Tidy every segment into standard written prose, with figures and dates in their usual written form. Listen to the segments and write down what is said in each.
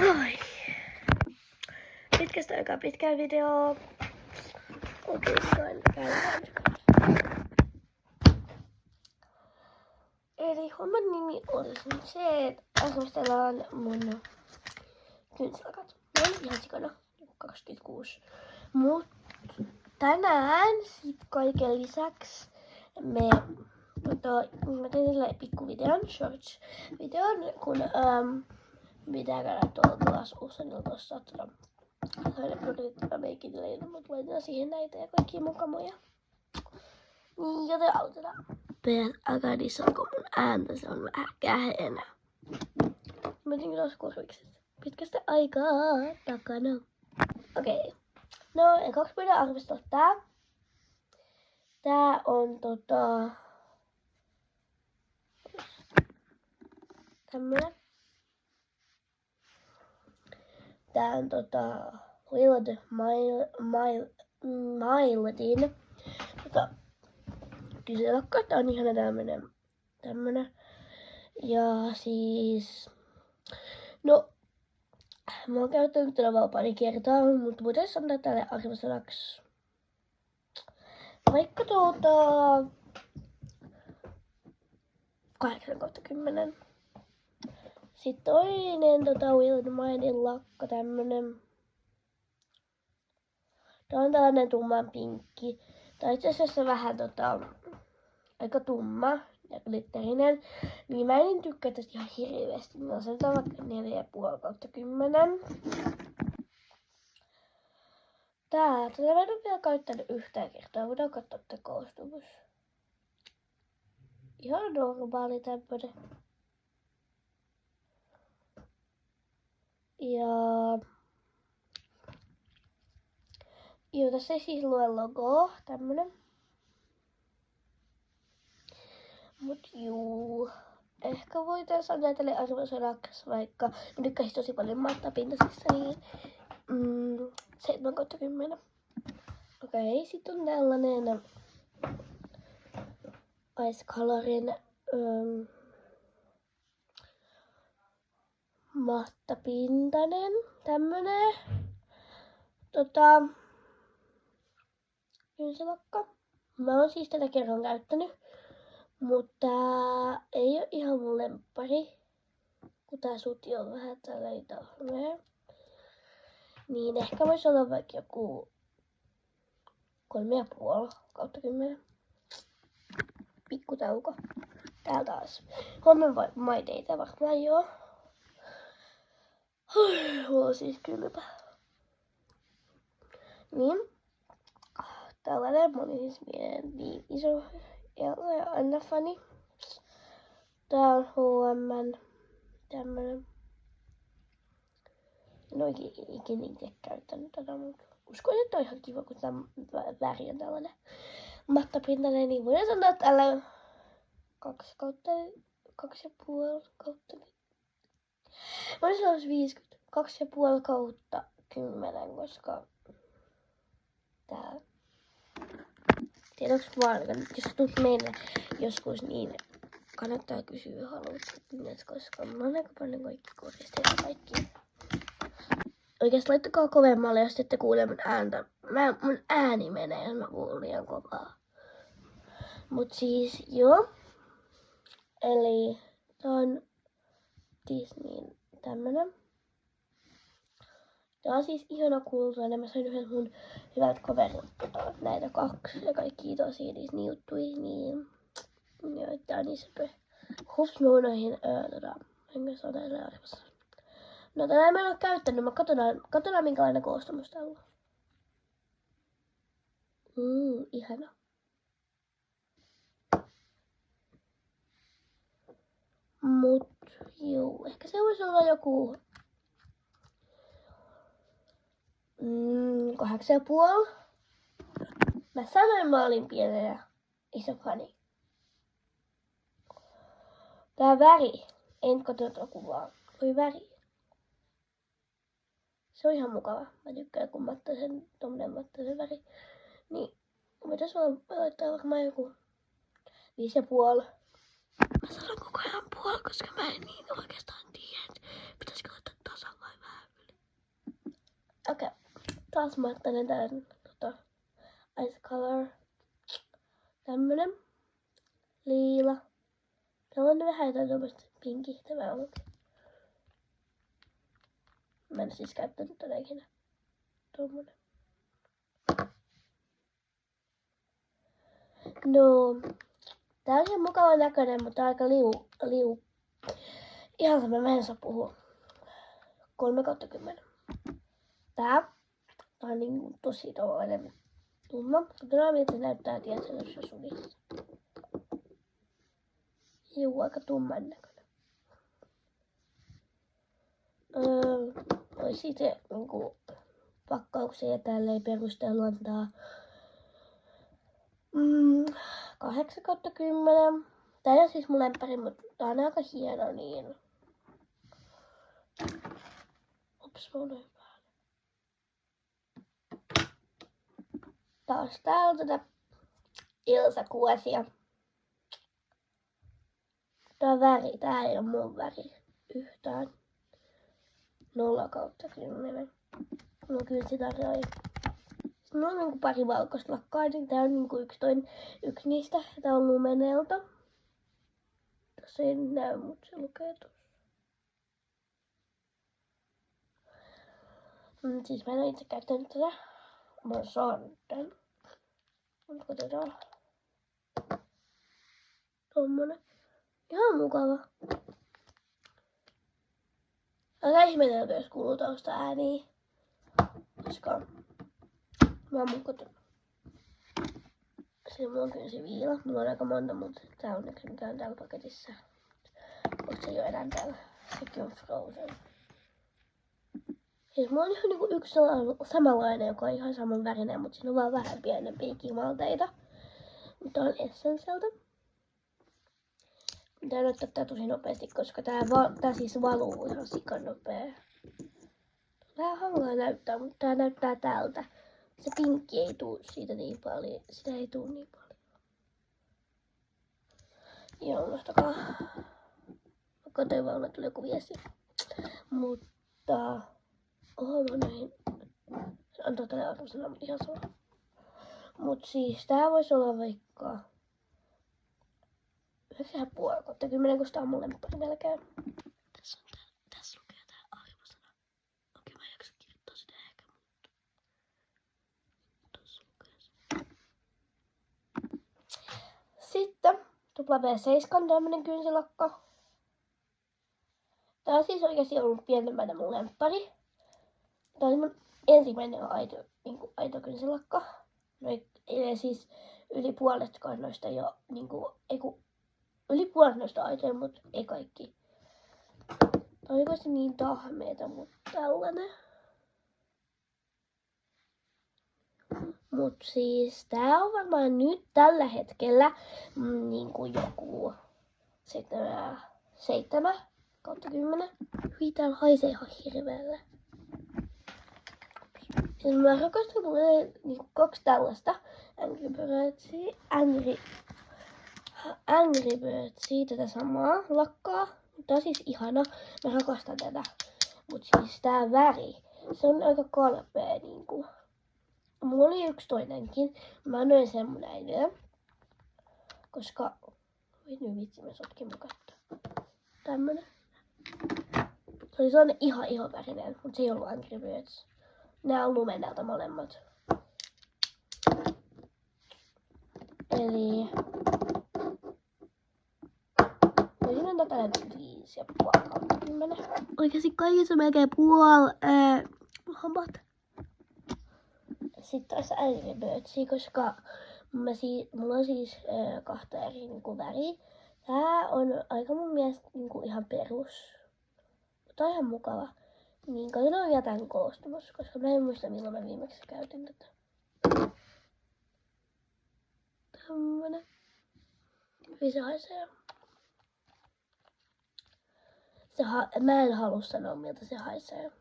Moi! Pitkästä aikaa pitkää videoa. Okei, käydään. Eli homman nimi on se, että arvostellaan mun kynsilakat. Mä oon ihan sikana 26. Mut tänään sit kaiken lisäksi mä tein tällä pikkuvideon, shorts-videon, kun pitää käydä tuolla Glass-Oceanilla tossa saada projektia meikille, mutta laitetaan siihen näitä ja kaikkia mun kamoja. Niin, joten autetaan. Älkää dissaako mun ääntä, se on vähän käheenä. Mä tein taas korvikset. Pitkästä aikaa takana. Okei. No, ekaksi pitää arvostaa tää. Tää on tämmönen. Tää on Willard Miledin kysylakka. Tää on ihana tämmönen. Ja siis no mä oon käyttänyt tätä vaan pari kertaa, mutta voitais antaa tälle arvosanaksi vaikka 8/10. Sitten toinen Willard Miledin lakka tämmönen. Tää on tällainen tumman pinkki. Tää on itse asiassa vähän aika tumma ja glitterinen. Niin mä en tykkää tästä ihan hirveästi. Mä sanotaan vaikka 4,5/10. Tätä mä en ole vielä käyttänyt yhtään kertaa. Voidaan katsoa tää koostumus. Ihan normaali tämmönen. Joo, tässä ei siis lue logoa, tämmönen. Mut juu, ehkä voitais antaa tälle arvosanaksi vaikka, mä tykkäisin tosi paljon mattapintaisista, niin 7/10. Okei, sit on tällainen Ice Colorin mattapintainen, tämmönen kynsilakka. Mä oon siis tätä kerran käyttänyt, mutta ei oo ihan mun lemppari, kun tää suti on vähän tällainen tahmea. Niin ehkä vois olla vaikka joku 3,5/10. Pikku tauko. Täällä taas. Huomenna maideita varmaan joo. Mulla on siis kylmä. Niin. Tällainen, mä olin siis niin iso ja aina fani. Tää on H&M, tämmönen. En oikein ikinä itse käyttänyt tätä, mutta uskoin, että on ihan kiva, kun tää väri on tällainen mattapintainen, niin voidaan sanoa tällä 2,5/10. Mä olisin ollut 50. 2,5/10, koska tää tiedätkö vaan, jos tulet meille joskus, niin kannattaa kysyä haluat, koska mä oon aika paljon kaikki koristeita ja kaikki. Oikeesti laittakaa kovemmalle, jos ette kuule mun ääntä. Mun ääni menee, jos mä kuulun liian kovaa. Mut siis joo. Eli tää on Disneyn tämmönen. Tää on siis ihana kultainen. Mä sain yhden mun hyvät kaverit näitä 2 ja kaikki tosi Disney-juttuja, niin joo, tää on niin söpö. Hups, mä unohdin enkä saa näille arvossa. No tänään mä en oo käyttänyt, mä katsotaan minkälainen koostumus täällä on. Ihana. Mut juu, ehkä se voisi olla joku 8,5. Mä sanoin, mä olin pienen ja iso fani. Tää väri, en katso kuvaa, toi väri. Se on ihan mukava. Mä tykkään kun tommonen mattaisen väri. Niin, voitais olla laittaa varmaan joku 5,5. Mä sanon koko ajan puoli, koska mä en niin oikeastaan tiedä, pitäisikö laittaa tasan vai väärin. Okei. Taas mä ajattelen tän Ice Color. Tämmönen. Liila. Täällä on vähän jotain tommoista pinkihtävää, mutta mä en siis käyttänyt tätä ikinä. Tommonen. No, tää on ihan mukava näköinen, mutta aika liu. Ihan sama, mä en saa puhua. 3/10. Tää on niin tosi tavallinen tumma. Katsotaan miltä se näyttää tietysti sunissa. Juu, aika tumman näköinen. Voi siitä niinku pakkauksia ja tälleen perustelu antaa 8/10. Tää on siis mun lemppari, mutta tää on aika hieno niin. Ups, mä unoin vähän. Taas täällä tätä Ilsa Kuosia. Tää väri, tää ei oo mun väri yhtään. 0/10. No kyllä sitä sai. Sitten mulla on niinku pari valkoista lakkaa, niin tää on niinku yksi niistä. Tää on Lumenelta. Tässä ei näy, mutta se lukee tossa. Siis mä en oo itse käyttänyt tätä. Mä oon saanut tän. Mut katsotaan. Tommonen. Ihan mukava. Älä ihmetellä, jos kuuluu tausta ääniä. Koska mä oon mun kotona. Siinä mulla on kyllä se viila. Mulla on aika monta, mutta tää onneksi mikä on täällä paketissa. Koska se ei oo enää täällä. Sekin on Frozen. Siis mulla on ihan niinku yksi samanlainen, joka on ihan saman värinen, mutta siinä on vaan vähän pienempiä kimalteita. Mutta on Essencelta. Tää näyttää tää tosi nopeasti, koska tää siis valuu ihan sikan nopea. Tää on hankala näyttää, mutta tää näyttää tältä. Se pinkki ei tuu siitä niin paljon. Sitä ei tuu niin paljon. Joo, unohtakaa. Kotiin vaan tuli joku viesti. Mutta mä näin. Se antaa tälle arvosana, mutta ihan sama. Mut siis tää voisi olla vaikka 9,5/10, koska tää on mun lemppari melkein. Tässä lukee tää arvosana. Okei, mä en jaksa kirjoittaa sitä ehkä, mutta tossa lukee se. Sitten W7 tämmönen kynsilakka. Tää on siis oikeesti ollut pienemmänä mun lemppari. Tää oli mun ensimmäinen aito kynsilakka. No ei siis yli puoletkaan noista jo yli puolet noista aitoja, mutta ei kaikki. Tää oli vasta niin tahmeeta, mutta tällainen. Mut siis tää on varmaan nyt tällä hetkellä niinku joku 7/10. Hyi, täällä haisee ihan hirveelle. Siis mä rakastan niinku 2 tällaista Angry Birdsia, tätä samaa lakkaa. Tää on siis ihana. Mä rakastan tätä. Mut siis tää väri, se on aika kalpea niinku. Mulla oli yksi toinenkin. Mä annoin sen mun äidille. Koska voi nyt vitsi, mä sotkin mun kattoa. Tämmönen. Se oli sellainen ihan värinen, mut se ei ollut Angry Birds. Nää on Lumenelta molemmat. Eli voisin antaa tälle 5,5/10. Oikeasti kaikissa melkein hampaat. Sitten taas Angry Birdsia, koska mulla on siis 2 eri niinku väriä. Tää on aika mun mielestä niinku ihan perus. Mutta ihan mukava. Niin katsotaan vielä tän koostumus, koska mä en muista milloin mä viimeksi käytin tätä. Tämmönen. Hyvin se haisee. Mä en halua sanoa miltä se haisee.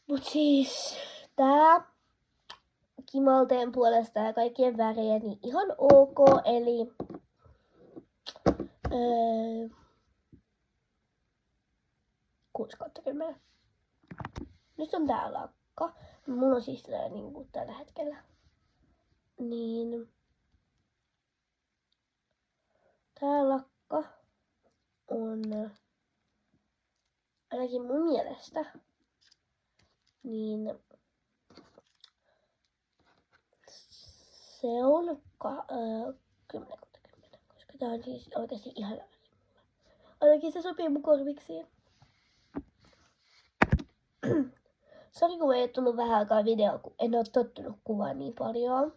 Mut siis tää kimalteen puolesta ja kaikkien värejä niin ihan ok, eli 6/10. Nyt on tää lakka. Mulla on siis niinku tällä hetkellä. Niin. Tää lakka on ainakin mun mielestä niin se on 10/10, koska tää on siis oikeasti ihan ainakin se sopii mun korviksiin. Sori kun ei tullut vähän aikaa video, kun en oo tottunut kuvaan niin paljon.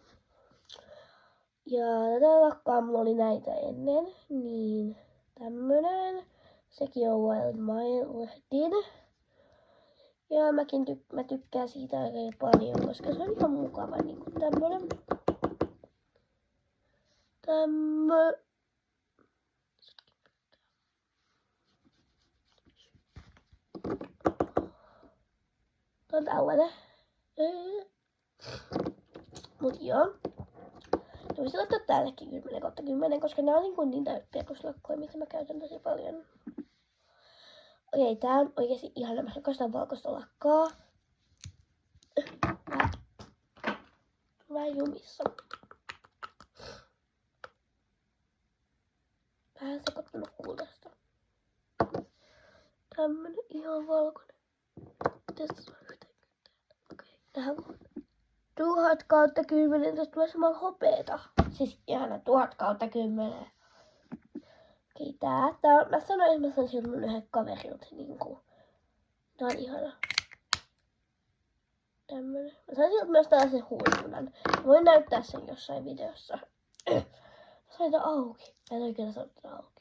Ja tätä lakkaa mulla oli näitä ennen, niin tämmönen. Sekin on Wild Mildin. Ja mä tykkään siitä aika paljon, koska se on ihan mukava niinku tämmönen. Tää on tällainen. Mut joo. Voisin laittaa täällekin 10/10, koska nää on niinku niitä peruslakkoja, mitä mä käytän tosi paljon. Okei, tää on oikeesti ihana. Mä rakastan valkoista lakkaa. Vähän jumissa. Vähän sekoittunut kultaista. Tämmönen ihan valkoinen. Tässä on yhtä. Okei, tähän 1000/10. Tästä tulee samalla hopeeta. Siis ihana 1000/10. Okei, tää. Mä sanoin, että mä sain mun yhden kaverilta niinku. Tää on ihana. Tämmönen. Mä sain sieltä myös tällaisen huipunan. Voin näyttää sen jossain videossa. Mä sain tän auki. Mä en oikein saanut tän auki.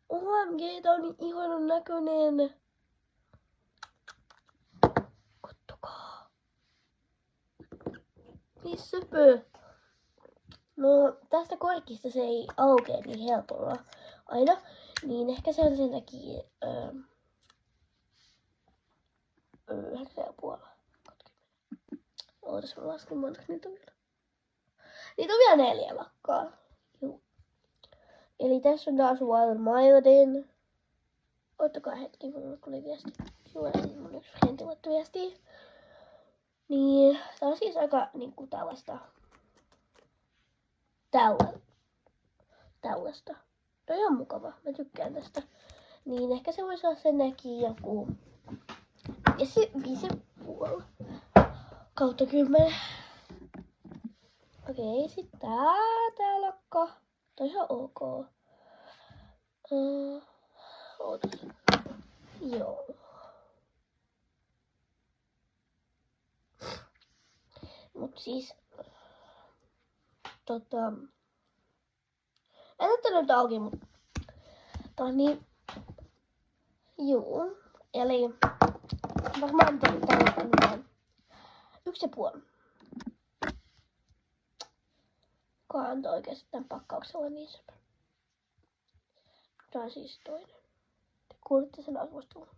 OMG, tää on niin ihanan näköinen. Kattokaa. Niin söpö. No, tästä korkista se ei aukee niin helpolla aina. Niin ehkä se on sen takia 9,5. Ootas mä lasken montaksi niitä on vielä. Niitä on vielä 4 lakkaa. Juu. Eli tässä on taas Wild Mildin. Ottakaa hetki, mulle tuli viesti. Juu, eli mun yksi frendi laittoi viestiä. Niin, tää on siis aika niinku tällaista. Tällaista. Tää on ihan mukava, mä tykkään tästä. Niin ehkä se voisi olla sen näkin joku 5,5/10. Okei, sit tää lakka. Tää on ihan ok. Ootas. Joo. Mut siis en ottanut auki, mut tää on niin. Juu. Eli varmaan tällaista 1,5. Kuka antoi oikeesti tän pakkauksella niin söpö. Tää on siis toinen. Te kuulitte sen arvostelun.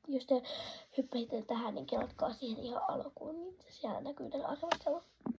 Jos te hyppäitte tähän, niin kelatkaa siihen ihan alkuun, niin siellä näkyy tän arvostelu.